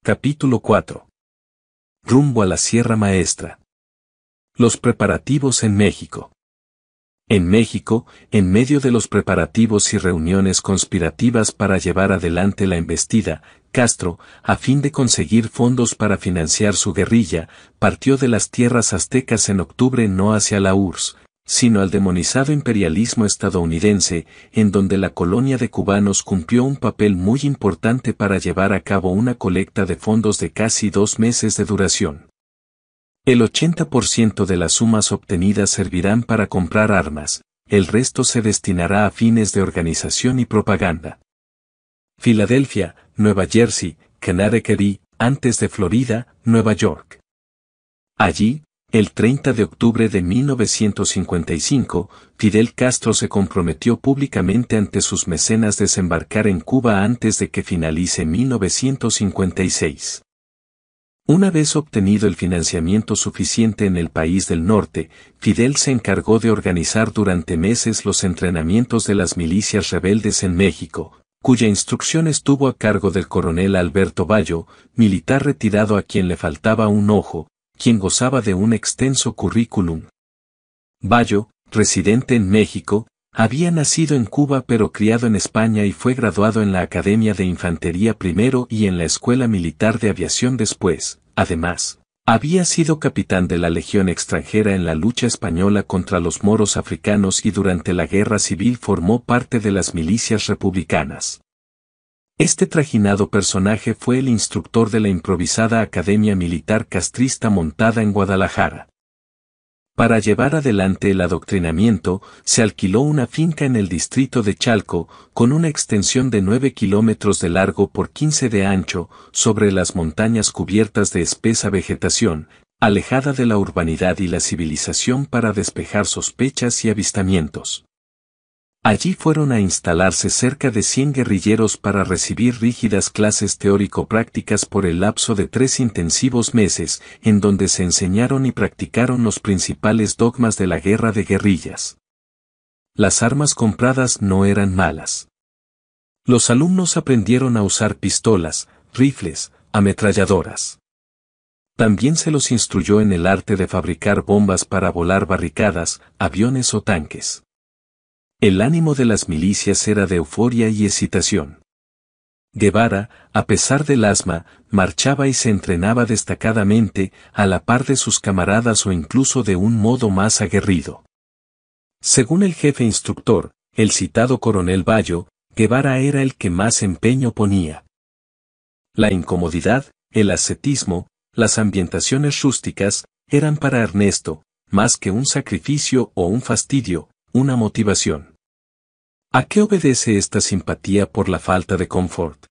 Capítulo 4. Rumbo a la Sierra Maestra. Los preparativos en México. En México, en medio de los preparativos y reuniones conspirativas para llevar adelante la embestida, Castro, a fin de conseguir fondos para financiar su guerrilla, partió de las tierras aztecas en octubre no hacia la URSS, sino al demonizado imperialismo estadounidense, en donde la colonia de cubanos cumplió un papel muy importante para llevar a cabo una colecta de fondos de casi 2 meses de duración. El 80% de las sumas obtenidas servirán para comprar armas, el resto se destinará a fines de organización y propaganda. Filadelfia, Nueva Jersey, Connecticut y, antes de Florida, Nueva York. Allí, el 30 de octubre de 1955, Fidel Castro se comprometió públicamente ante sus mecenas desembarcar en Cuba antes de que finalice 1956. Una vez obtenido el financiamiento suficiente en el país del norte, Fidel se encargó de organizar durante meses los entrenamientos de las milicias rebeldes en México, cuya instrucción estuvo a cargo del coronel Alberto Bayo, militar retirado a quien le faltaba un ojo, quien gozaba de un extenso currículum. Bayo, residente en México, había nacido en Cuba pero criado en España y fue graduado en la Academia de Infantería primero y en la Escuela Militar de Aviación después. Además, había sido capitán de la Legión extranjera en la lucha española contra los moros africanos y durante la Guerra Civil formó parte de las milicias republicanas. Este trajinado personaje fue el instructor de la improvisada Academia Militar Castrista montada en Guadalajara. Para llevar adelante el adoctrinamiento, se alquiló una finca en el distrito de Chalco, con una extensión de 9 kilómetros de largo por 15 de ancho, sobre las montañas cubiertas de espesa vegetación, alejada de la urbanidad y la civilización para despejar sospechas y avistamientos. Allí fueron a instalarse cerca de 100 guerrilleros para recibir rígidas clases teórico-prácticas por el lapso de 3 intensivos meses, en donde se enseñaron y practicaron los principales dogmas de la guerra de guerrillas. Las armas compradas no eran malas. Los alumnos aprendieron a usar pistolas, rifles, ametralladoras. También se los instruyó en el arte de fabricar bombas para volar barricadas, aviones o tanques. El ánimo de las milicias era de euforia y excitación. Guevara, a pesar del asma, marchaba y se entrenaba destacadamente, a la par de sus camaradas o incluso de un modo más aguerrido. Según el jefe instructor, el citado coronel Bayo, Guevara era el que más empeño ponía. La incomodidad, el ascetismo, las ambientaciones rústicas, eran para Ernesto, más que un sacrificio o un fastidio, una motivación. ¿A qué obedece esta simpatía por la falta de confort?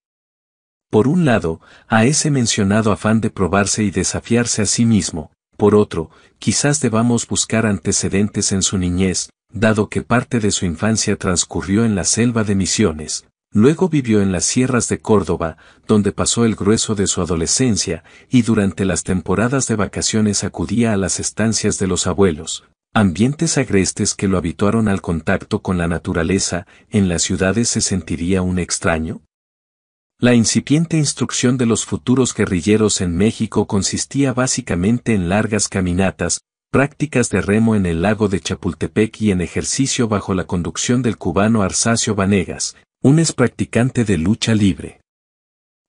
Por un lado, a ese mencionado afán de probarse y desafiarse a sí mismo, por otro, quizás debamos buscar antecedentes en su niñez, dado que parte de su infancia transcurrió en la selva de Misiones, luego vivió en las sierras de Córdoba, donde pasó el grueso de su adolescencia, y durante las temporadas de vacaciones acudía a las estancias de los abuelos. Ambientes agrestes que lo habituaron al contacto con la naturaleza, ¿en las ciudades se sentiría un extraño? La incipiente instrucción de los futuros guerrilleros en México consistía básicamente en largas caminatas, prácticas de remo en el lago de Chapultepec y en ejercicio bajo la conducción del cubano Arsacio Vanegas, un ex practicante de lucha libre.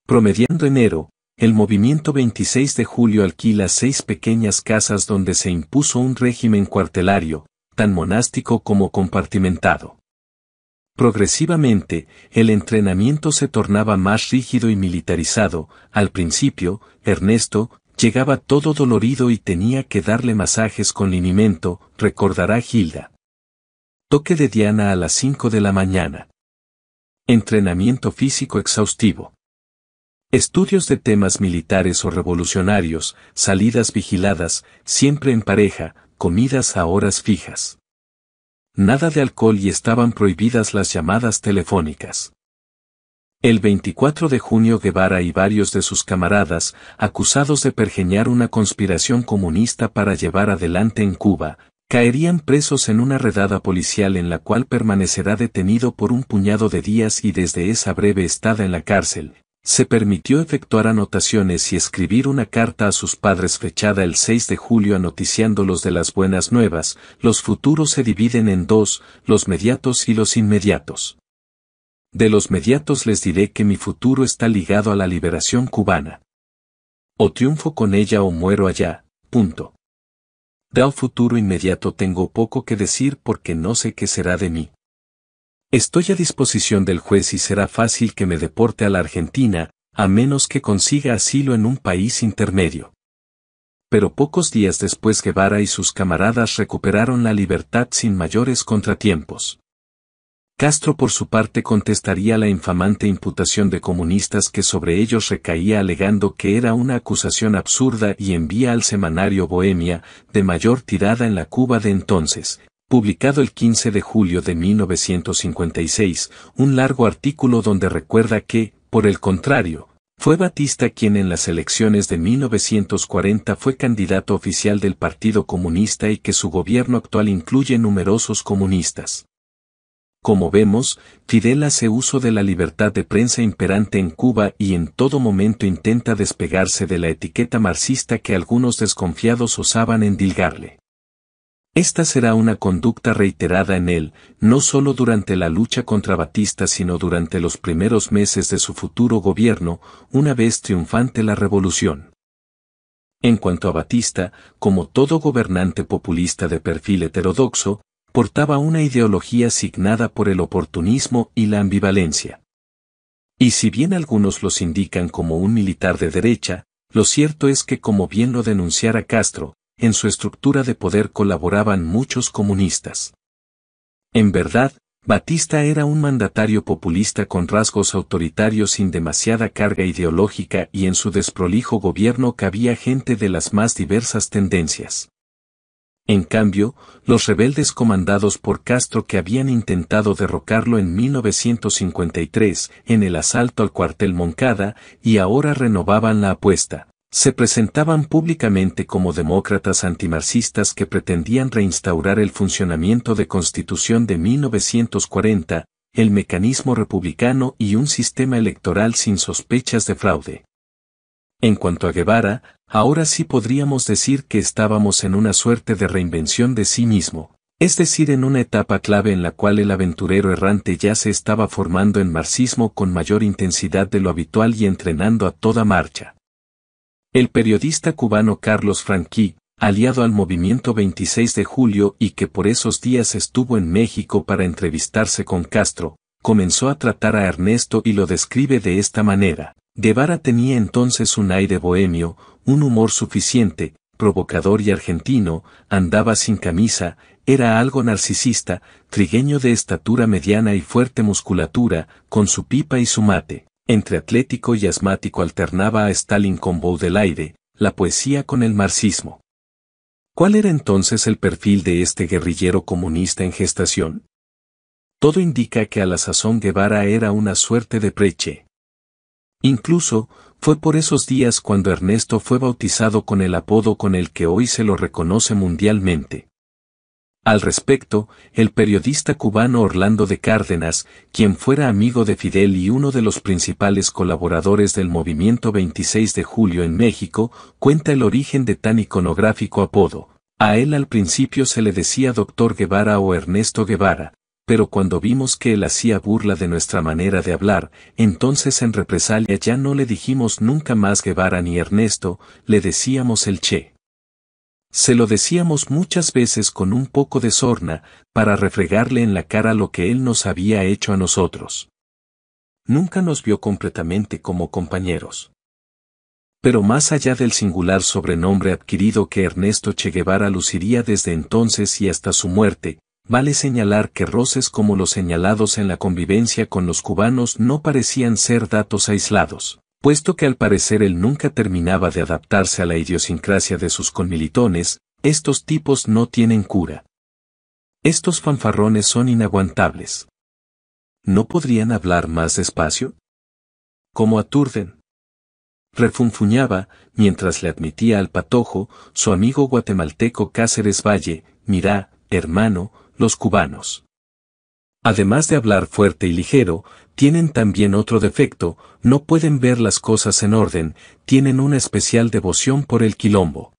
Promediando enero, el movimiento 26 de julio alquila 6 pequeñas casas donde se impuso un régimen cuartelario, tan monástico como compartimentado. Progresivamente, el entrenamiento se tornaba más rígido y militarizado. Al principio, Ernesto llegaba todo dolorido y tenía que darle masajes con linimento, recordará Gilda. Toque de diana a las 5 de la mañana. Entrenamiento físico exhaustivo. Estudios de temas militares o revolucionarios, salidas vigiladas, siempre en pareja, comidas a horas fijas. Nada de alcohol y estaban prohibidas las llamadas telefónicas. El 24 de junio Guevara y varios de sus camaradas, acusados de pergeñar una conspiración comunista para llevar adelante en Cuba, caerían presos en una redada policial en la cual permanecerá detenido por un puñado de días y desde esa breve estada en la cárcel, Se permitió efectuar anotaciones y escribir una carta a sus padres fechada el 6 de julio noticiándolos de las buenas nuevas. Los futuros se dividen en dos, los mediatos y los inmediatos. De los mediatos les diré que mi futuro está ligado a la liberación cubana. O triunfo con ella o muero allá, punto. Del futuro inmediato tengo poco que decir porque no sé qué será de mí. Estoy a disposición del juez y será fácil que me deporte a la Argentina, a menos que consiga asilo en un país intermedio. Pero pocos días después Guevara y sus camaradas recuperaron la libertad sin mayores contratiempos. Castro por su parte contestaría la infamante imputación de comunistas que sobre ellos recaía alegando que era una acusación absurda y envía al semanario Bohemia, de mayor tirada en la Cuba de entonces, publicado el 15 de julio de 1956, un largo artículo donde recuerda que, por el contrario, fue Batista quien en las elecciones de 1940 fue candidato oficial del Partido Comunista y que su gobierno actual incluye numerosos comunistas. Como vemos, Fidel hace uso de la libertad de prensa imperante en Cuba y en todo momento intenta despegarse de la etiqueta marxista que algunos desconfiados osaban endilgarle. Esta será una conducta reiterada en él, no solo durante la lucha contra Batista sino durante los primeros meses de su futuro gobierno, una vez triunfante la revolución. En cuanto a Batista, como todo gobernante populista de perfil heterodoxo, portaba una ideología signada por el oportunismo y la ambivalencia. Y si bien algunos los indican como un militar de derecha, lo cierto es que como bien lo denunciara Castro, en su estructura de poder colaboraban muchos comunistas. En verdad, Batista era un mandatario populista con rasgos autoritarios sin demasiada carga ideológica y en su desprolijo gobierno cabía gente de las más diversas tendencias. En cambio, los rebeldes comandados por Castro que habían intentado derrocarlo en 1953 en el asalto al cuartel Moncada y ahora renovaban la apuesta, se presentaban públicamente como demócratas antimarxistas que pretendían reinstaurar el funcionamiento de Constitución de 1940, el mecanismo republicano y un sistema electoral sin sospechas de fraude. En cuanto a Guevara, ahora sí podríamos decir que estábamos en una suerte de reinvención de sí mismo, es decir, en una etapa clave en la cual el aventurero errante ya se estaba formando en marxismo con mayor intensidad de lo habitual y entrenando a toda marcha. El periodista cubano Carlos Franqui, aliado al movimiento 26 de julio y que por esos días estuvo en México para entrevistarse con Castro, comenzó a tratar a Ernesto y lo describe de esta manera. Guevara tenía entonces un aire bohemio, un humor suficiente, provocador y argentino, andaba sin camisa, era algo narcisista, trigueño de estatura mediana y fuerte musculatura, con su pipa y su mate. Entre atlético y asmático alternaba a Stalin con Baudelaire, la poesía con el marxismo. ¿Cuál era entonces el perfil de este guerrillero comunista en gestación? Todo indica que a la sazón Guevara era una suerte de Preche. Incluso, fue por esos días cuando Ernesto fue bautizado con el apodo con el que hoy se lo reconoce mundialmente. Al respecto, el periodista cubano Orlando de Cárdenas, quien fuera amigo de Fidel y uno de los principales colaboradores del movimiento 26 de julio en México, cuenta el origen de tan iconográfico apodo. A él al principio se le decía Doctor Guevara o Ernesto Guevara, pero cuando vimos que él hacía burla de nuestra manera de hablar, entonces en represalia ya no le dijimos nunca más Guevara ni Ernesto, le decíamos el Che. Se lo decíamos muchas veces con un poco de sorna, para refregarle en la cara lo que él nos había hecho a nosotros. Nunca nos vio completamente como compañeros. Pero más allá del singular sobrenombre adquirido que Ernesto Che Guevara luciría desde entonces y hasta su muerte, vale señalar que roces como los señalados en la convivencia con los cubanos no parecían ser datos aislados, puesto que al parecer él nunca terminaba de adaptarse a la idiosincrasia de sus conmilitones. Estos tipos no tienen cura. Estos fanfarrones son inaguantables. ¿No podrían hablar más despacio? ¿Cómo aturden? Refunfuñaba, mientras le admitía al patojo, su amigo guatemalteco Cáceres Valle, mirá, hermano, los cubanos. Además de hablar fuerte y ligero, tienen también otro defecto, no pueden ver las cosas en orden, tienen una especial devoción por el quilombo.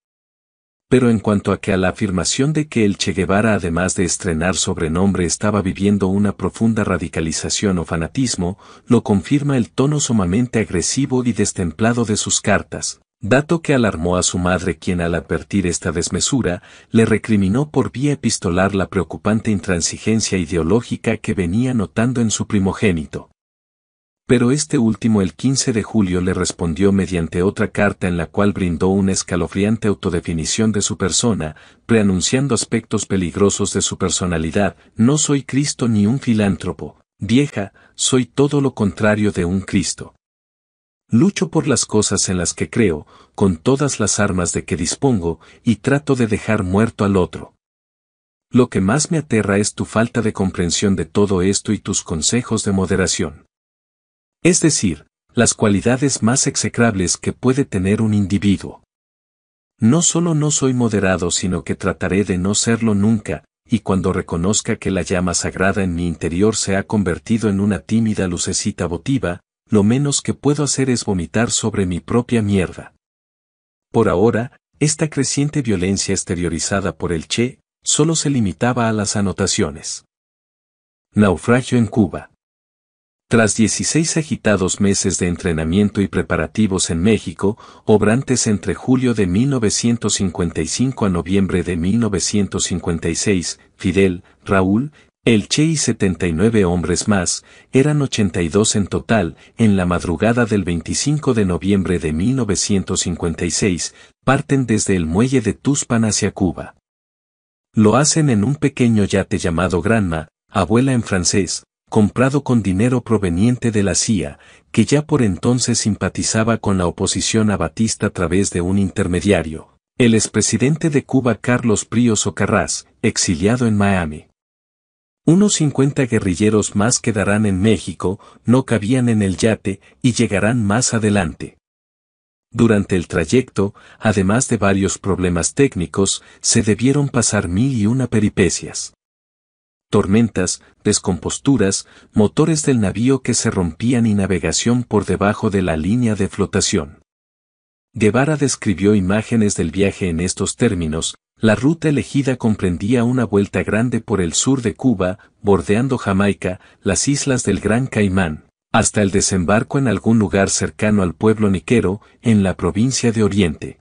Pero en cuanto a la afirmación de que el Che Guevara, además de estrenar sobrenombre, estaba viviendo una profunda radicalización o fanatismo, lo confirma el tono sumamente agresivo y destemplado de sus cartas, dato que alarmó a su madre, quien al advertir esta desmesura, le recriminó por vía epistolar la preocupante intransigencia ideológica que venía notando en su primogénito. Pero este último el 15 de julio le respondió mediante otra carta en la cual brindó una escalofriante autodefinición de su persona, preanunciando aspectos peligrosos de su personalidad: no soy Cristo ni un filántropo, vieja, soy todo lo contrario de un Cristo. Lucho por las cosas en las que creo, con todas las armas de que dispongo, y trato de dejar muerto al otro. Lo que más me aterra es tu falta de comprensión de todo esto y tus consejos de moderación. Es decir, las cualidades más execrables que puede tener un individuo. No solo no soy moderado, sino que trataré de no serlo nunca, y cuando reconozca que la llama sagrada en mi interior se ha convertido en una tímida lucecita votiva, lo menos que puedo hacer es vomitar sobre mi propia mierda. Por ahora, esta creciente violencia exteriorizada por el Che, solo se limitaba a las anotaciones. Naufragio en Cuba. Tras 16 agitados meses de entrenamiento y preparativos en México, obrantes entre julio de 1955 a noviembre de 1956, Fidel, Raúl, el Che y 79 hombres más, eran 82 en total, en la madrugada del 25 de noviembre de 1956, parten desde el muelle de Tuxpan hacia Cuba. Lo hacen en un pequeño yate llamado Granma, abuela en francés, comprado con dinero proveniente de la CIA, que ya por entonces simpatizaba con la oposición a Batista a través de un intermediario, el expresidente de Cuba Carlos Príos Ocarrás, exiliado en Miami. Unos 50 guerrilleros más quedarán en México, no cabían en el yate, y llegarán más adelante. Durante el trayecto, además de varios problemas técnicos, se debieron pasar 1001 peripecias. Tormentas, descomposturas, motores del navío que se rompían y navegación por debajo de la línea de flotación. Guevara describió imágenes del viaje en estos términos: la ruta elegida comprendía una vuelta grande por el sur de Cuba, bordeando Jamaica, las islas del Gran Caimán, hasta el desembarco en algún lugar cercano al pueblo Niquero, en la provincia de Oriente.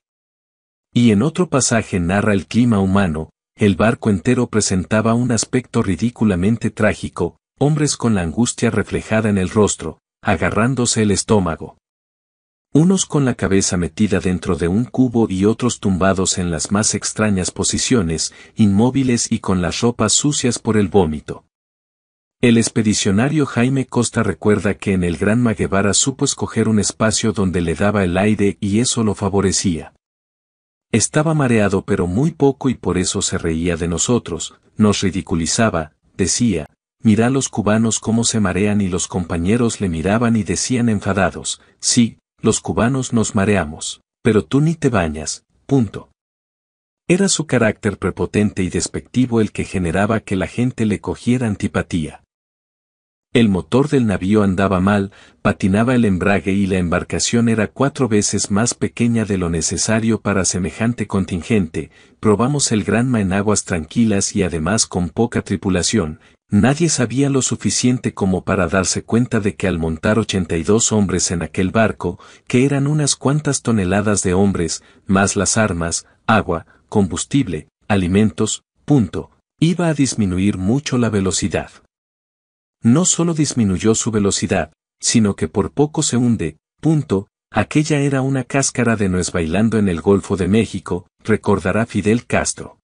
Y en otro pasaje narra el clima humano. El barco entero presentaba un aspecto ridículamente trágico, hombres con la angustia reflejada en el rostro, agarrándose el estómago. Unos con la cabeza metida dentro de un cubo y otros tumbados en las más extrañas posiciones, inmóviles y con las ropas sucias por el vómito. El expedicionario Jaime Costa recuerda que en el Granma Guevara supo escoger un espacio donde le daba el aire y eso lo favorecía. Estaba mareado pero muy poco y por eso se reía de nosotros, nos ridiculizaba, decía: mira los cubanos cómo se marean, y los compañeros le miraban y decían enfadados: sí, los cubanos nos mareamos, pero tú ni te bañas, punto. Era su carácter prepotente y despectivo el que generaba que la gente le cogiera antipatía. El motor del navío andaba mal, patinaba el embrague y la embarcación era 4 veces más pequeña de lo necesario para semejante contingente. Probamos el Granma en aguas tranquilas y además con poca tripulación. Nadie sabía lo suficiente como para darse cuenta de que al montar 82 hombres en aquel barco, que eran unas cuantas toneladas de hombres, más las armas, agua, combustible, alimentos, iba a disminuir mucho la velocidad. No solo disminuyó su velocidad, sino que por poco se hunde, aquella era una cáscara de nuez bailando en el Golfo de México, recordará Fidel Castro.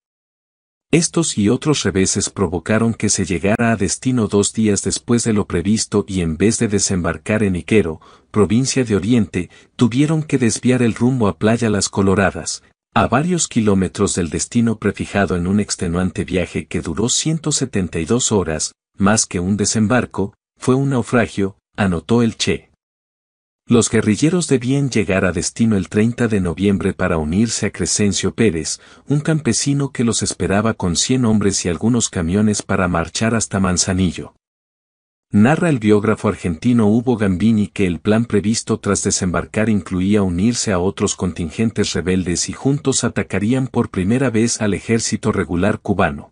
Estos y otros reveses provocaron que se llegara a destino 2 días después de lo previsto y en vez de desembarcar en Niquero, provincia de Oriente, tuvieron que desviar el rumbo a Playa Las Coloradas, a varios kilómetros del destino prefijado en un extenuante viaje que duró 172 horas, más que un desembarco, fue un naufragio, anotó el Che. Los guerrilleros debían llegar a destino el 30 de noviembre para unirse a Crescencio Pérez, un campesino que los esperaba con 100 hombres y algunos camiones para marchar hasta Manzanillo. Narra el biógrafo argentino Hugo Gambini que el plan previsto tras desembarcar incluía unirse a otros contingentes rebeldes y juntos atacarían por primera vez al ejército regular cubano.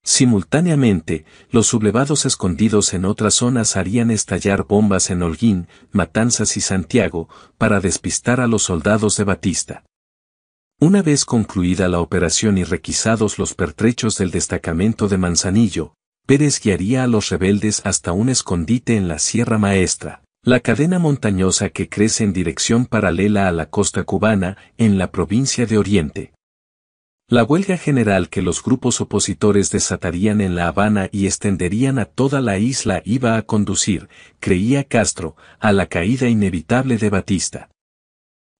Simultáneamente, los sublevados escondidos en otras zonas harían estallar bombas en Holguín, Matanzas y Santiago, para despistar a los soldados de Batista. Una vez concluida la operación y requisados los pertrechos del destacamento de Manzanillo, Pérez guiaría a los rebeldes hasta un escondite en la Sierra Maestra, la cadena montañosa que crece en dirección paralela a la costa cubana, en la provincia de Oriente. La huelga general que los grupos opositores desatarían en La Habana y extenderían a toda la isla iba a conducir, creía Castro, a la caída inevitable de Batista.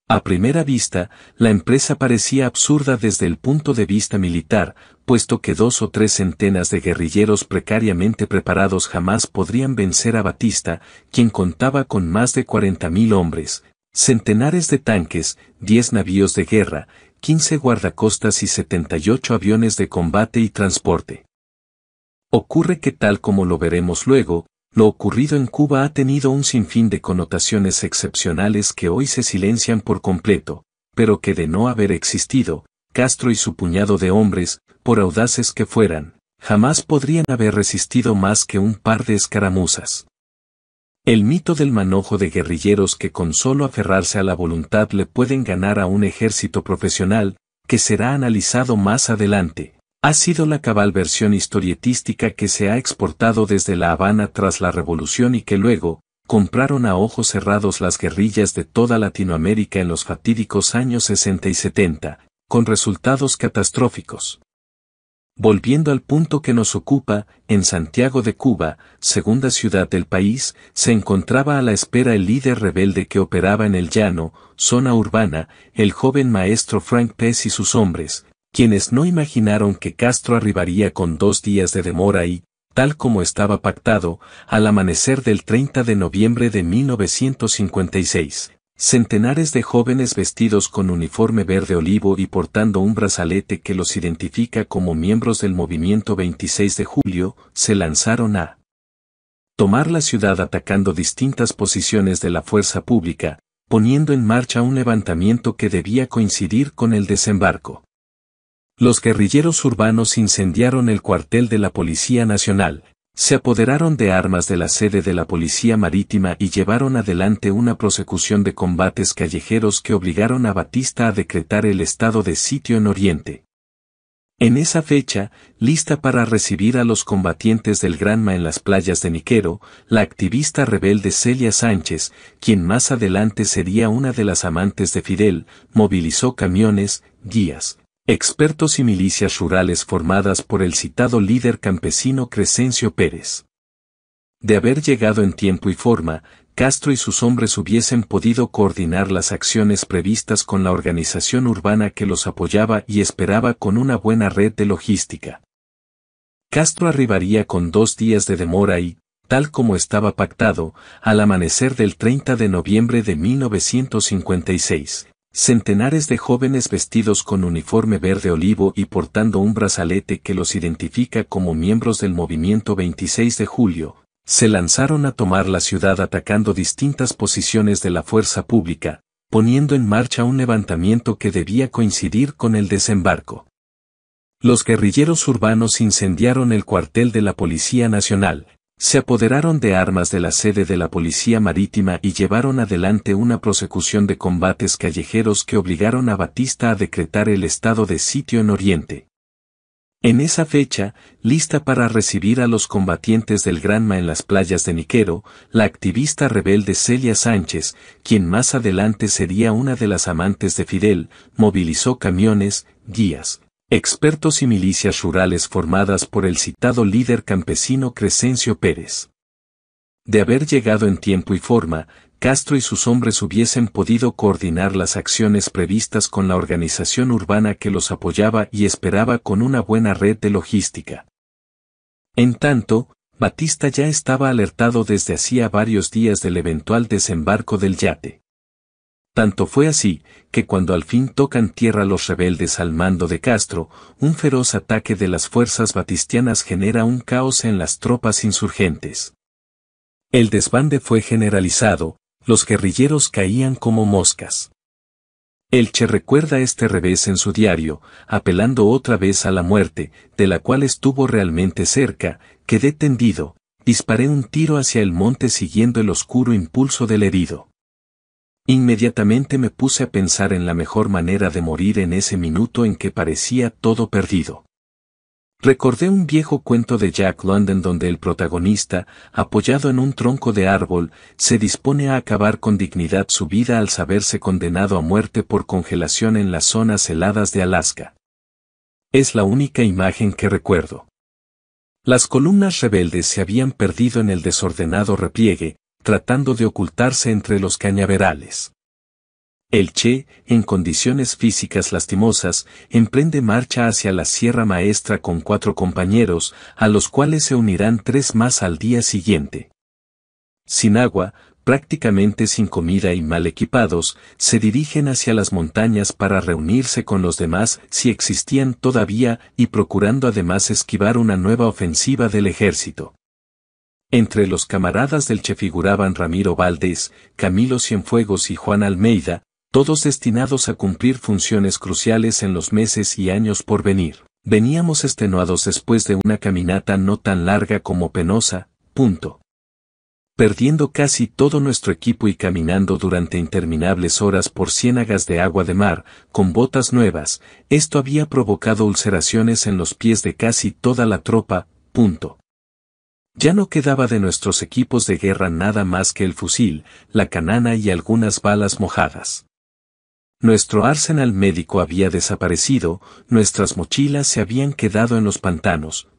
A primera vista, la empresa parecía absurda desde el punto de vista militar, puesto que 2 o 3 centenas de guerrilleros precariamente preparados jamás podrían vencer a Batista, quien contaba con más de 40.000 hombres, centenares de tanques, 10 navíos de guerra, 15 guardacostas y 78 aviones de combate y transporte. Ocurre que tal como lo veremos luego, lo ocurrido en Cuba ha tenido un sinfín de connotaciones excepcionales que hoy se silencian por completo, pero que de no haber existido, Castro y su puñado de hombres, por audaces que fueran, jamás podrían haber resistido más que un par de escaramuzas. El mito del manojo de guerrilleros que con solo aferrarse a la voluntad le pueden ganar a un ejército profesional, que será analizado más adelante, ha sido la cabal versión historietística que se ha exportado desde La Habana tras la revolución y que luego, compraron a ojos cerrados las guerrillas de toda Latinoamérica en los fatídicos años 60 y 70, con resultados catastróficos. Volviendo al punto que nos ocupa, en Santiago de Cuba, segunda ciudad del país, se encontraba a la espera el líder rebelde que operaba en el llano, zona urbana, el joven maestro Frank Pez y sus hombres, quienes no imaginaron que Castro arribaría con 2 días de demora y, tal como estaba pactado, al amanecer del 30 de noviembre de 1956. Centenares de jóvenes vestidos con uniforme verde olivo y portando un brazalete que los identifica como miembros del movimiento 26 de julio, se lanzaron a tomar la ciudad atacando distintas posiciones de la fuerza pública, poniendo en marcha un levantamiento que debía coincidir con el desembarco. Los guerrilleros urbanos incendiaron el cuartel de la Policía Nacional, se apoderaron de armas de la sede de la Policía Marítima y llevaron adelante una prosecución de combates callejeros que obligaron a Batista a decretar el estado de sitio en Oriente. En esa fecha, lista para recibir a los combatientes del Granma en las playas de Niquero, la activista rebelde Celia Sánchez, quien más adelante sería una de las amantes de Fidel, movilizó camiones, guías, expertos y milicias rurales formadas por el citado líder campesino Crescencio Pérez. De haber llegado en tiempo y forma, Castro y sus hombres hubiesen podido coordinar las acciones previstas con la organización urbana que los apoyaba y esperaba con una buena red de logística. Castro arribaría con 2 días de demora y, tal como estaba pactado, al amanecer del 30 de noviembre de 1956. Centenares de jóvenes vestidos con uniforme verde olivo y portando un brazalete que los identifica como miembros del movimiento 26 de julio, se lanzaron a tomar la ciudad atacando distintas posiciones de la fuerza pública, poniendo en marcha un levantamiento que debía coincidir con el desembarco. Los guerrilleros urbanos incendiaron el cuartel de la Policía Nacional, se apoderaron de armas de la sede de la Policía Marítima y llevaron adelante una prosecución de combates callejeros que obligaron a Batista a decretar el estado de sitio en Oriente. En esa fecha, lista para recibir a los combatientes del Granma en las playas de Niquero, la activista rebelde Celia Sánchez, quien más adelante sería una de las amantes de Fidel, movilizó camiones, guías, expertos y milicias rurales formadas por el citado líder campesino Crescencio Pérez. De haber llegado en tiempo y forma, Castro y sus hombres hubiesen podido coordinar las acciones previstas con la organización urbana que los apoyaba y esperaba con una buena red de logística. En tanto, Batista ya estaba alertado desde hacía varios días del eventual desembarco del yate. Tanto fue así, que cuando al fin tocan tierra los rebeldes al mando de Castro, un feroz ataque de las fuerzas batistianas genera un caos en las tropas insurgentes. El desbande fue generalizado, los guerrilleros caían como moscas. El Che recuerda este revés en su diario, apelando otra vez a la muerte, de la cual estuvo realmente cerca, quedé tendido, disparé un tiro hacia el monte siguiendo el oscuro impulso del herido. Inmediatamente me puse a pensar en la mejor manera de morir en ese minuto en que parecía todo perdido. Recordé un viejo cuento de Jack London donde el protagonista, apoyado en un tronco de árbol, se dispone a acabar con dignidad su vida al saberse condenado a muerte por congelación en las zonas heladas de Alaska. Es la única imagen que recuerdo. Las columnas rebeldes se habían perdido en el desordenado repliegue, tratando de ocultarse entre los cañaverales. El Che, en condiciones físicas lastimosas, emprende marcha hacia la Sierra Maestra con 4 compañeros, a los cuales se unirán 3 más al día siguiente. Sin agua, prácticamente sin comida y mal equipados, se dirigen hacia las montañas para reunirse con los demás si existían todavía y procurando además esquivar una nueva ofensiva del ejército. Entre los camaradas del Che figuraban Ramiro Valdés, Camilo Cienfuegos y Juan Almeida, todos destinados a cumplir funciones cruciales en los meses y años por venir. Veníamos extenuados después de una caminata no tan larga como penosa, perdiendo casi todo nuestro equipo y caminando durante interminables horas por ciénagas de agua de mar, con botas nuevas, esto había provocado ulceraciones en los pies de casi toda la tropa, Ya no quedaba de nuestros equipos de guerra nada más que el fusil, la canana y algunas balas mojadas. Nuestro arsenal médico había desaparecido, nuestras mochilas se habían quedado en los pantanos,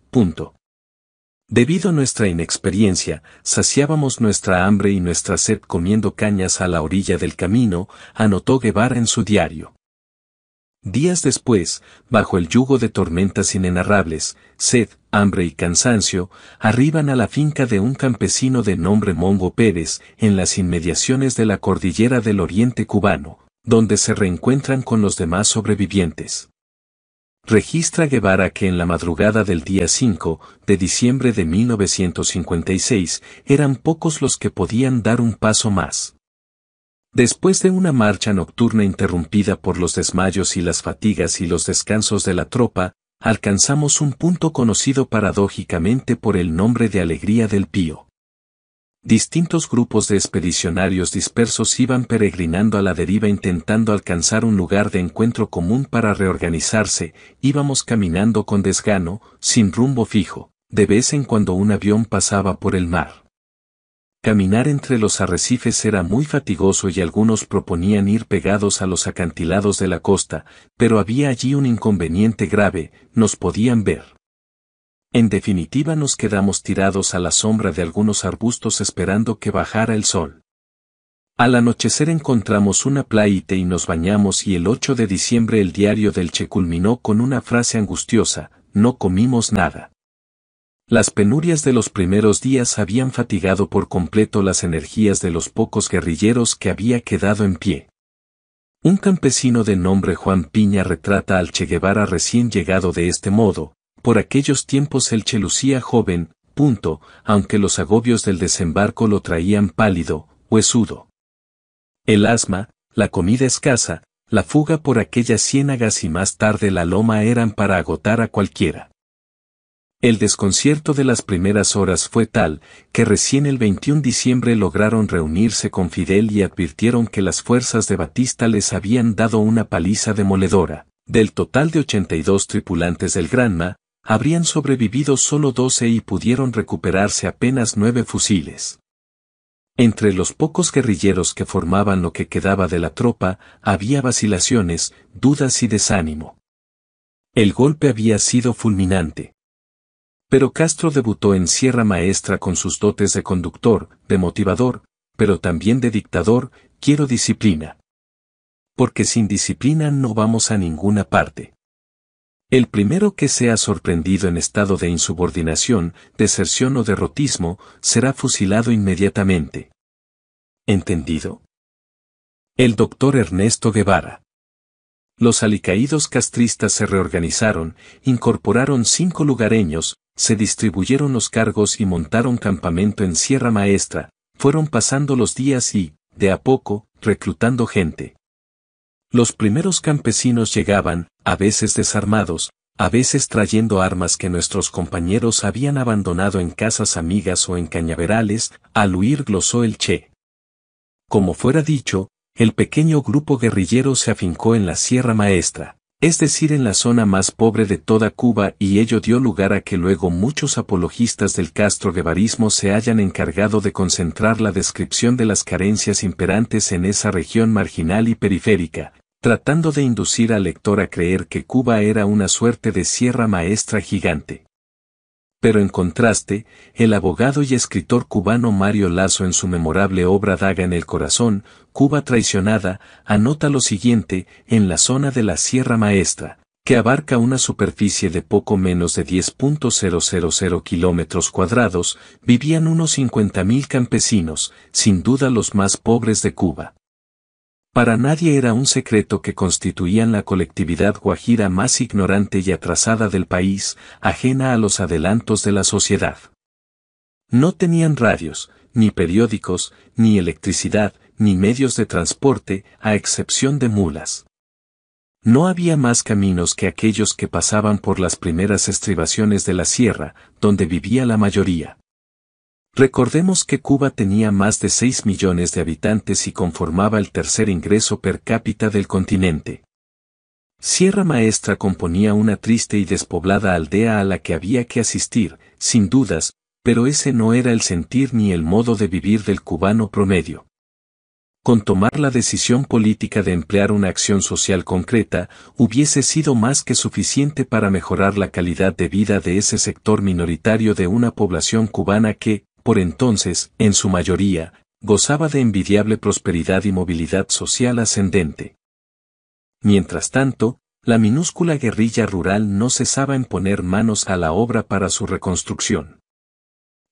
Debido a nuestra inexperiencia, saciábamos nuestra hambre y nuestra sed comiendo cañas a la orilla del camino, anotó Guevara en su diario. Días después, bajo el yugo de tormentas inenarrables, sed, hambre y cansancio, arriban a la finca de un campesino de nombre Mongo Pérez, en las inmediaciones de la cordillera del oriente cubano, donde se reencuentran con los demás sobrevivientes. Registra Guevara que en la madrugada del día 5 de diciembre de 1956 eran pocos los que podían dar un paso más. Después de una marcha nocturna interrumpida por los desmayos y las fatigas y los descansos de la tropa, alcanzamos un punto conocido paradójicamente por el nombre de Alegría del Pío. Distintos grupos de expedicionarios dispersos iban peregrinando a la deriva intentando alcanzar un lugar de encuentro común para reorganizarse, íbamos caminando con desgano, sin rumbo fijo, de vez en cuando un avión pasaba por el mar. Caminar entre los arrecifes era muy fatigoso y algunos proponían ir pegados a los acantilados de la costa, pero había allí un inconveniente grave, nos podían ver. En definitiva nos quedamos tirados a la sombra de algunos arbustos esperando que bajara el sol. Al anochecer encontramos una playita y nos bañamos y el 8 de diciembre el diario del Che culminó con una frase angustiosa, no comimos nada. Las penurias de los primeros días habían fatigado por completo las energías de los pocos guerrilleros que había quedado en pie. Un campesino de nombre Juan Piña retrata al Che Guevara recién llegado de este modo. Por aquellos tiempos el Che lucía joven, aunque los agobios del desembarco lo traían pálido, huesudo. El asma, la comida escasa, la fuga por aquellas ciénagas y más tarde la loma eran para agotar a cualquiera. El desconcierto de las primeras horas fue tal, que recién el 21 de diciembre lograron reunirse con Fidel y advirtieron que las fuerzas de Batista les habían dado una paliza demoledora. Del total de 82 tripulantes del Granma, habrían sobrevivido solo 12 y pudieron recuperarse apenas 9 fusiles. Entre los pocos guerrilleros que formaban lo que quedaba de la tropa, había vacilaciones, dudas y desánimo. El golpe había sido fulminante. Pero Castro debutó en Sierra Maestra con sus dotes de conductor, de motivador, pero también de dictador, quiero disciplina. Porque sin disciplina no vamos a ninguna parte. El primero que sea sorprendido en estado de insubordinación, deserción o derrotismo, será fusilado inmediatamente. ¿Entendido? El doctor Ernesto Guevara. Los alicaídos castristas se reorganizaron, incorporaron 5 lugareños, se distribuyeron los cargos y montaron campamento en Sierra Maestra, fueron pasando los días y, de a poco, reclutando gente. Los primeros campesinos llegaban, a veces desarmados, a veces trayendo armas que nuestros compañeros habían abandonado en casas amigas o en cañaverales, al huir, glosó el Che. Como fuera dicho, el pequeño grupo guerrillero se afincó en la Sierra Maestra, es decir, en la zona más pobre de toda Cuba, y ello dio lugar a que luego muchos apologistas del castroguevarismo se hayan encargado de concentrar la descripción de las carencias imperantes en esa región marginal y periférica, tratando de inducir al lector a creer que Cuba era una suerte de Sierra Maestra gigante. Pero en contraste, el abogado y escritor cubano Mario Lazo en su memorable obra Daga en el corazón, Cuba traicionada, anota lo siguiente: en la zona de la Sierra Maestra, que abarca una superficie de poco menos de 10.000 kilómetros cuadrados, vivían unos 50.000 campesinos, sin duda los más pobres de Cuba. Para nadie era un secreto que constituían la colectividad guajira más ignorante y atrasada del país, ajena a los adelantos de la sociedad. No tenían radios, ni periódicos, ni electricidad, ni medios de transporte, a excepción de mulas. No había más caminos que aquellos que pasaban por las primeras estribaciones de la sierra, donde vivía la mayoría. Recordemos que Cuba tenía más de 6 millones de habitantes y conformaba el tercer ingreso per cápita del continente. Sierra Maestra componía una triste y despoblada aldea a la que había que asistir, sin dudas, pero ese no era el sentir ni el modo de vivir del cubano promedio. Con tomar la decisión política de emplear una acción social concreta, hubiese sido más que suficiente para mejorar la calidad de vida de ese sector minoritario de una población cubana que, por entonces, en su mayoría, gozaba de envidiable prosperidad y movilidad social ascendente. Mientras tanto, la minúscula guerrilla rural no cesaba en poner manos a la obra para su reconstrucción.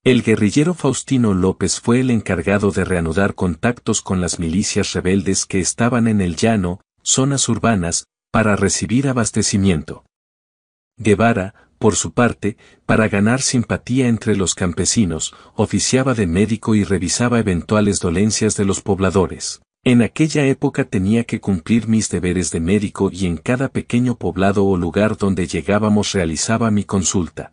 El guerrillero Faustino López fue el encargado de reanudar contactos con las milicias rebeldes que estaban en el llano, zonas urbanas, para recibir abastecimiento. Guevara, por su parte, para ganar simpatía entre los campesinos, oficiaba de médico y revisaba eventuales dolencias de los pobladores. En aquella época tenía que cumplir mis deberes de médico y en cada pequeño poblado o lugar donde llegábamos realizaba mi consulta.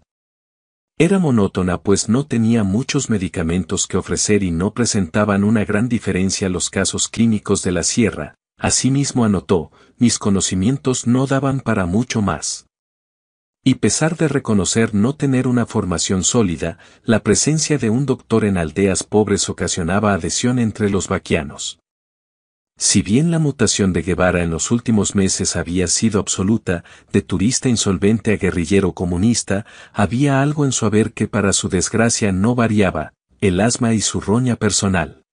Era monótona pues no tenía muchos medicamentos que ofrecer y no presentaban una gran diferencia los casos clínicos de la sierra. Asimismo anotó, mis conocimientos no daban para mucho más. Y pesar de reconocer no tener una formación sólida, la presencia de un doctor en aldeas pobres ocasionaba adhesión entre los vaquianos. Si bien la mutación de Guevara en los últimos meses había sido absoluta, de turista insolvente a guerrillero comunista, había algo en su haber que para su desgracia no variaba, el asma y su roña personal.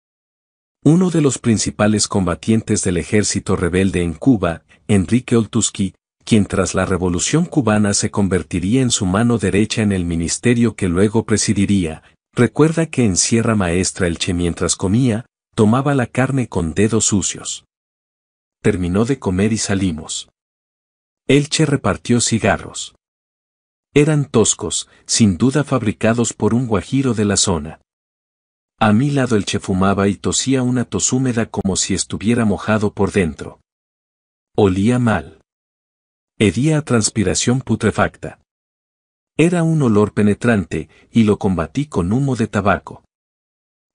Uno de los principales combatientes del ejército rebelde en Cuba, Enrique Oltusky, quien tras la Revolución cubana se convertiría en su mano derecha en el ministerio que luego presidiría, recuerda que en Sierra Maestra el Che mientras comía, tomaba la carne con dedos sucios. Terminó de comer y salimos. El Che repartió cigarros. Eran toscos, sin duda fabricados por un guajiro de la zona. A mi lado el Che fumaba y tosía una tos húmeda como si estuviera mojado por dentro. Olía mal. Hedía a transpiración putrefacta. Era un olor penetrante, y lo combatí con humo de tabaco.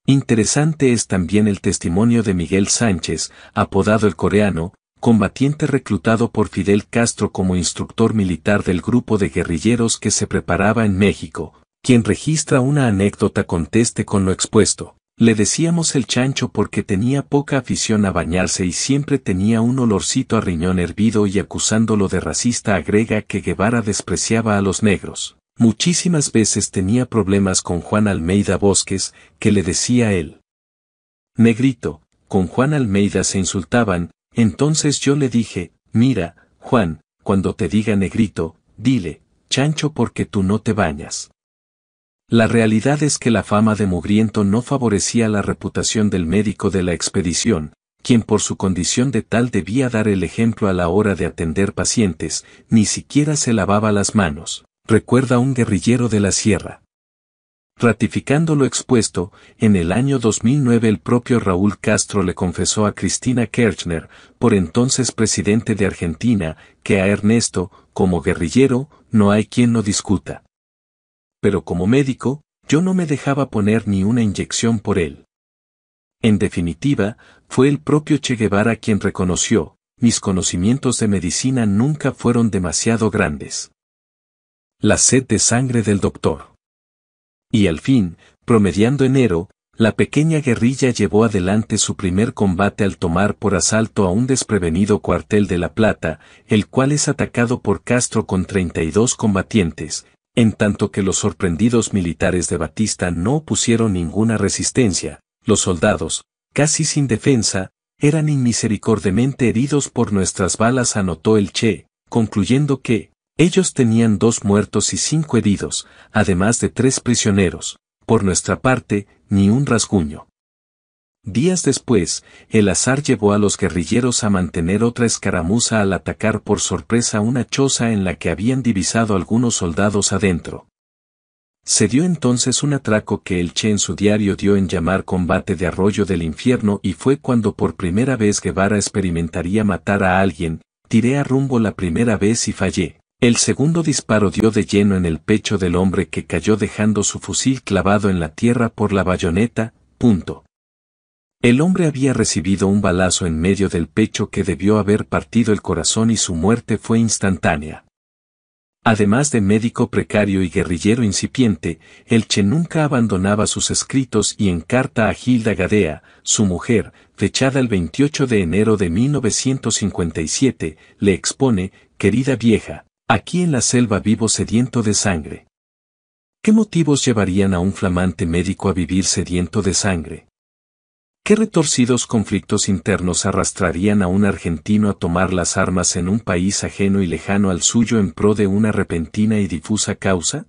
Interesante es también el testimonio de Miguel Sánchez, apodado el Coreano, combatiente reclutado por Fidel Castro como instructor militar del grupo de guerrilleros que se preparaba en México, quien registra una anécdota conteste con lo expuesto. Le decíamos el chancho porque tenía poca afición a bañarse y siempre tenía un olorcito a riñón hervido, y acusándolo de racista agrega que Guevara despreciaba a los negros. Muchísimas veces tenía problemas con Juan Almeida Bosques, que le decía él. Negrito, con Juan Almeida se insultaban, entonces yo le dije, mira, Juan, cuando te diga negrito, dile, chancho porque tú no te bañas. La realidad es que la fama de mugriento no favorecía la reputación del médico de la expedición, quien por su condición de tal debía dar el ejemplo a la hora de atender pacientes, ni siquiera se lavaba las manos. recuerda un guerrillero de la sierra. Ratificando lo expuesto, en el año 2009 el propio Raúl Castro le confesó a Cristina Kirchner, por entonces presidente de Argentina, que a Ernesto, como guerrillero, no hay quien no discuta. Pero como médico, yo no me dejaba poner ni una inyección por él. En definitiva, fue el propio Che Guevara quien reconoció, mis conocimientos de medicina nunca fueron demasiado grandes. La sed de sangre del doctor. Y al fin, promediando enero, la pequeña guerrilla llevó adelante su primer combate al tomar por asalto a un desprevenido cuartel de La Plata, el cual es atacado por Castro con 32 combatientes, en tanto que los sorprendidos militares de Batista no opusieron ninguna resistencia. Los soldados, casi sin defensa, eran inmisericordiamente heridos por nuestras balas, anotó el Che, concluyendo que, ellos tenían 2 muertos y 5 heridos, además de 3 prisioneros, por nuestra parte, ni un rasguño. Días después, el azar llevó a los guerrilleros a mantener otra escaramuza al atacar por sorpresa una choza en la que habían divisado algunos soldados adentro. Se dio entonces un atraco que el Che en su diario dio en llamar combate de Arroyo del Infierno, y fue cuando por primera vez Guevara experimentaría matar a alguien. Tiré a rumbo la primera vez y fallé. El segundo disparo dio de lleno en el pecho del hombre, que cayó dejando su fusil clavado en la tierra por la bayoneta. El hombre había recibido un balazo en medio del pecho que debió haber partido el corazón, y su muerte fue instantánea. Además de médico precario y guerrillero incipiente, el Che nunca abandonaba sus escritos, y en carta a Gilda Gadea, su mujer, fechada el 28 de enero de 1957, le expone: querida vieja, aquí en la selva vivo sediento de sangre. ¿Qué motivos llevarían a un flamante médico a vivir sediento de sangre? ¿Qué retorcidos conflictos internos arrastrarían a un argentino a tomar las armas en un país ajeno y lejano al suyo en pro de una repentina y difusa causa?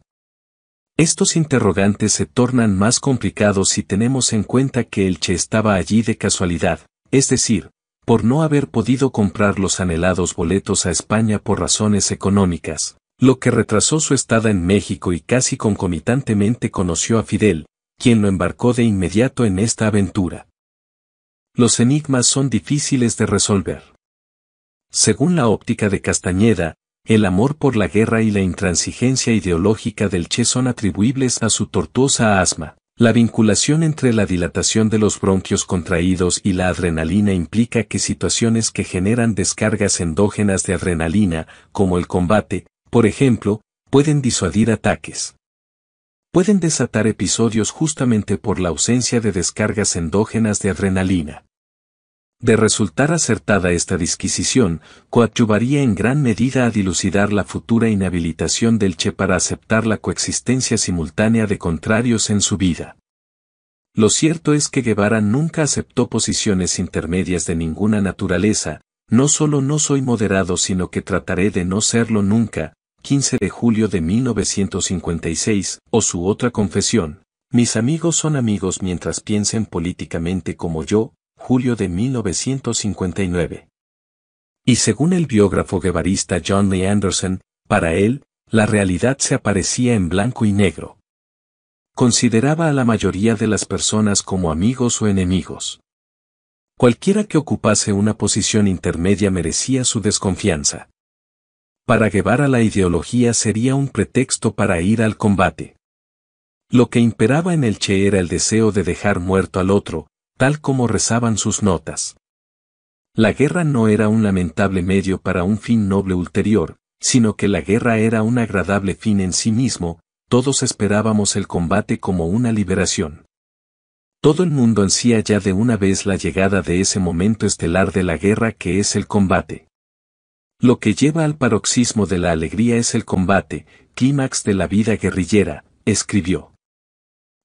Estos interrogantes se tornan más complicados si tenemos en cuenta que el Che estaba allí de casualidad, es decir, por no haber podido comprar los anhelados boletos a España por razones económicas, lo que retrasó su estada en México, y casi concomitantemente conoció a Fidel, quien lo embarcó de inmediato en esta aventura. Los enigmas son difíciles de resolver. Según la óptica de Castañeda, el amor por la guerra y la intransigencia ideológica del Che son atribuibles a su tortuosa asma. La vinculación entre la dilatación de los bronquios contraídos y la adrenalina implica que situaciones que generan descargas endógenas de adrenalina, como el combate, por ejemplo, pueden disuadir ataques. Pueden desatar episodios justamente por la ausencia de descargas endógenas de adrenalina. De resultar acertada esta disquisición, coadyuvaría en gran medida a dilucidar la futura inhabilitación del Che para aceptar la coexistencia simultánea de contrarios en su vida. Lo cierto es que Guevara nunca aceptó posiciones intermedias de ninguna naturaleza. No solo no soy moderado, sino que trataré de no serlo nunca. 15 de julio de 1956, o su otra confesión: mis amigos son amigos mientras piensen políticamente como yo, julio de 1959. Y según el biógrafo guevarista John Lee Anderson, para él, la realidad se aparecía en blanco y negro. Consideraba a la mayoría de las personas como amigos o enemigos. Cualquiera que ocupase una posición intermedia merecía su desconfianza. Para Guevara la ideología sería un pretexto para ir al combate. Lo que imperaba en el Che era el deseo de dejar muerto al otro, tal como rezaban sus notas. La guerra no era un lamentable medio para un fin noble ulterior, sino que la guerra era un agradable fin en sí mismo. Todos esperábamos el combate como una liberación. Todo el mundo ansía ya de una vez la llegada de ese momento estelar de la guerra que es el combate. Lo que lleva al paroxismo de la alegría es el combate, clímax de la vida guerrillera, escribió.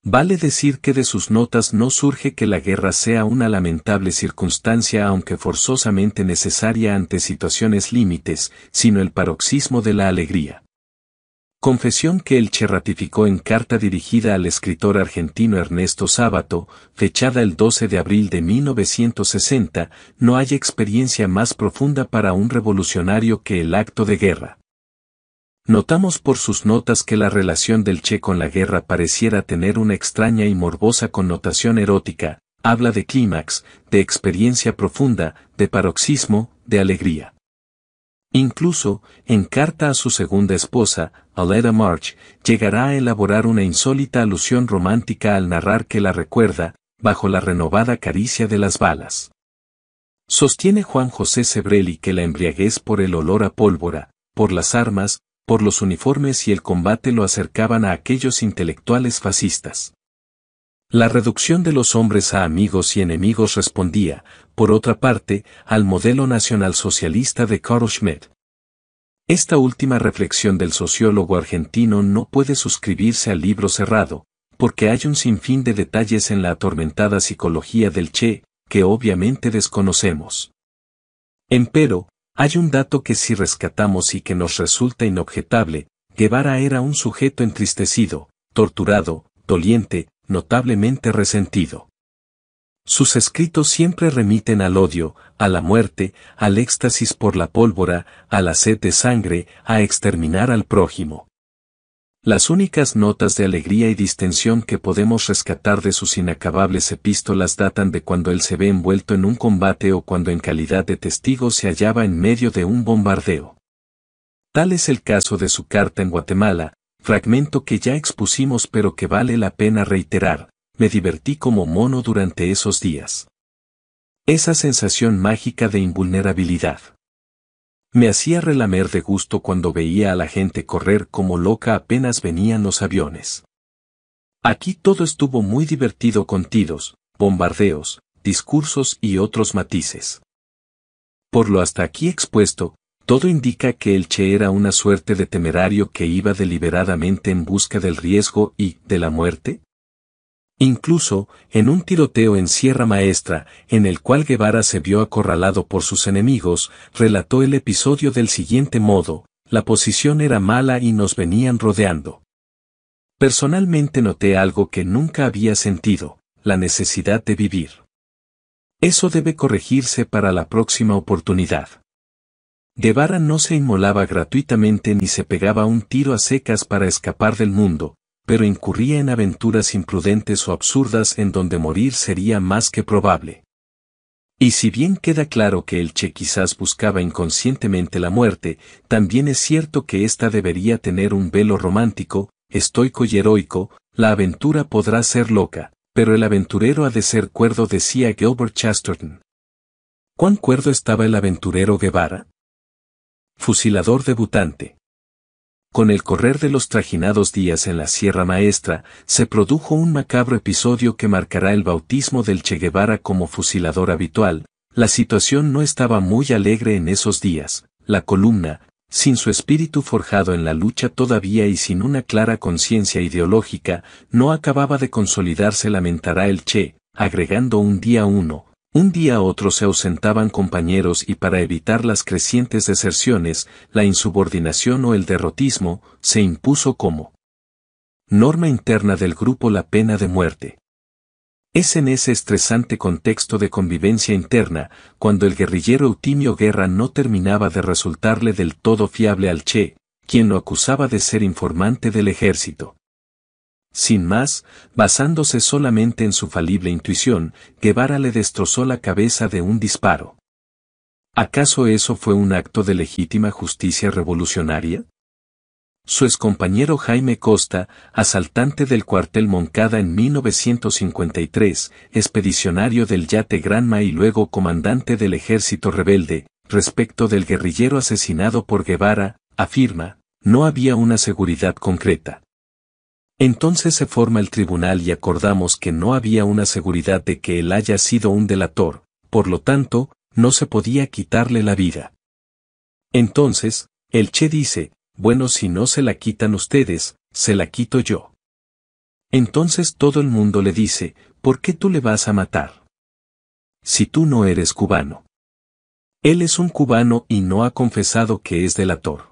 Vale decir que de sus notas no surge que la guerra sea una lamentable circunstancia, aunque forzosamente necesaria ante situaciones límites, sino el paroxismo de la alegría. Confesión que el Che ratificó en carta dirigida al escritor argentino Ernesto Sábato, fechada el 12 de abril de 1960, no hay experiencia más profunda para un revolucionario que el acto de guerra. Notamos por sus notas que la relación del Che con la guerra pareciera tener una extraña y morbosa connotación erótica, habla de clímax, de experiencia profunda, de paroxismo, de alegría. Incluso, en carta a su segunda esposa, Aletta March, llegará a elaborar una insólita alusión romántica al narrar que la recuerda, bajo la renovada caricia de las balas. Sostiene Juan José Sebrelli que la embriaguez por el olor a pólvora, por las armas, por los uniformes y el combate lo acercaban a aquellos intelectuales fascistas. La reducción de los hombres a amigos y enemigos respondía, por otra parte, al modelo nacionalsocialista de Carl Schmitt. Esta última reflexión del sociólogo argentino no puede suscribirse al libro cerrado, porque hay un sinfín de detalles en la atormentada psicología del Che, que obviamente desconocemos. Empero, hay un dato que si rescatamos y que nos resulta inobjetable: Guevara era un sujeto entristecido, torturado, doliente, notablemente resentido. Sus escritos siempre remiten al odio, a la muerte, al éxtasis por la pólvora, a la sed de sangre, a exterminar al prójimo. Las únicas notas de alegría y distensión que podemos rescatar de sus inacabables epístolas datan de cuando él se ve envuelto en un combate o cuando en calidad de testigo se hallaba en medio de un bombardeo. Tal es el caso de su carta en Guatemala, fragmento que ya expusimos pero que vale la pena reiterar: me divertí como mono durante esos días. Esa sensación mágica de invulnerabilidad me hacía relamer de gusto cuando veía a la gente correr como loca apenas venían los aviones. Aquí todo estuvo muy divertido con tiros, bombardeos, discursos y otros matices. Por lo hasta aquí expuesto, todo indica que el Che era una suerte de temerario que iba deliberadamente en busca del riesgo y de la muerte. Incluso, en un tiroteo en Sierra Maestra, en el cual Guevara se vio acorralado por sus enemigos, relató el episodio del siguiente modo: la posición era mala y nos venían rodeando. Personalmente noté algo que nunca había sentido: la necesidad de vivir. Eso debe corregirse para la próxima oportunidad. Guevara no se inmolaba gratuitamente ni se pegaba un tiro a secas para escapar del mundo, pero incurría en aventuras imprudentes o absurdas en donde morir sería más que probable. Y si bien queda claro que el Che quizás buscaba inconscientemente la muerte, también es cierto que ésta debería tener un velo romántico, estoico y heroico. La aventura podrá ser loca, pero el aventurero ha de ser cuerdo, decía Gilbert Chesterton. ¿Cuán cuerdo estaba el aventurero Guevara? Fusilador debutante. Con el correr de los trajinados días en la Sierra Maestra, se produjo un macabro episodio que marcará el bautismo del Che Guevara como fusilador habitual. La situación no estaba muy alegre en esos días. La columna, sin su espíritu forjado en la lucha todavía y sin una clara conciencia ideológica, no acababa de consolidarse, lamentará el Che, agregando: un día uno, un día otro se ausentaban compañeros y para evitar las crecientes deserciones, la insubordinación o el derrotismo, se impuso como norma interna del grupo la pena de muerte. Es en ese estresante contexto de convivencia interna, cuando el guerrillero Eutimio Guerra no terminaba de resultarle del todo fiable al Che, quien lo acusaba de ser informante del ejército. Sin más, basándose solamente en su falible intuición, Guevara le destrozó la cabeza de un disparo. ¿Acaso eso fue un acto de legítima justicia revolucionaria? Su excompañero Jaime Costa, asaltante del cuartel Moncada en 1953, expedicionario del yate Granma y luego comandante del ejército rebelde, respecto del guerrillero asesinado por Guevara, afirma: no había una seguridad concreta. Entonces se forma el tribunal y acordamos que no había una seguridad de que él haya sido un delator, por lo tanto, no se podía quitarle la vida. Entonces, el Che dice: bueno, si no se la quitan ustedes, se la quito yo. Entonces todo el mundo le dice: ¿por qué tú le vas a matar? Si tú no eres cubano. Él es un cubano y no ha confesado que es delator.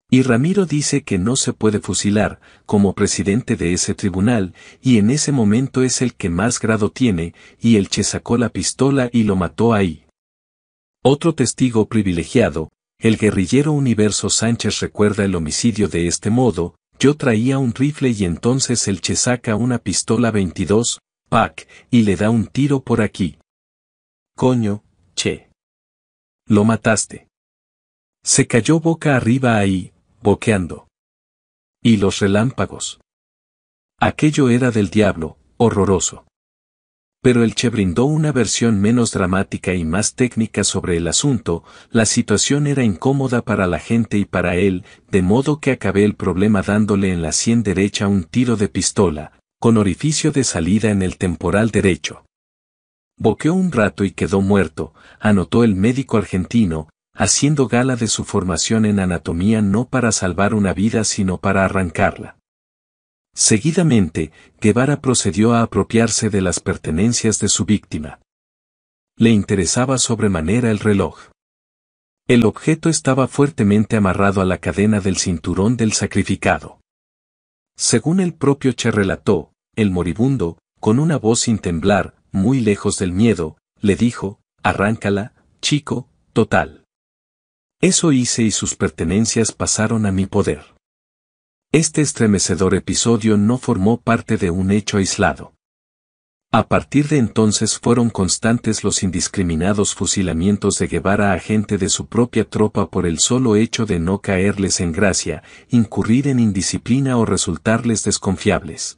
Y Ramiro dice que no se puede fusilar, como presidente de ese tribunal, y en ese momento es el que más grado tiene, y el Che sacó la pistola y lo mató ahí. Otro testigo privilegiado, El guerrillero Universo Sánchez recuerda el homicidio de este modo: yo traía un rifle y entonces el Che saca una pistola 22, pack, y le da un tiro por aquí. Coño, Che. Lo mataste. Se cayó boca arriba ahí, boqueando. Y los relámpagos. Aquello era del diablo, horroroso. Pero el Che brindó una versión menos dramática y más técnica sobre el asunto. La situación era incómoda para la gente y para él, de modo que acabé el problema dándole en la sien derecha un tiro de pistola, con orificio de salida en el temporal derecho. Boqueó un rato y quedó muerto, anotó el médico argentino, haciendo gala de su formación en anatomía no para salvar una vida sino para arrancarla. Seguidamente, Guevara procedió a apropiarse de las pertenencias de su víctima. Le interesaba sobremanera el reloj. El objeto estaba fuertemente amarrado a la cadena del cinturón del sacrificado. Según el propio Che relató, el moribundo, con una voz sin temblar, muy lejos del miedo, le dijo: arráncala, chico, total. Eso hice y sus pertenencias pasaron a mi poder. Este estremecedor episodio no formó parte de un hecho aislado. A partir de entonces fueron constantes los indiscriminados fusilamientos de Guevara a gente de su propia tropa por el solo hecho de no caerles en gracia, incurrir en indisciplina o resultarles desconfiables.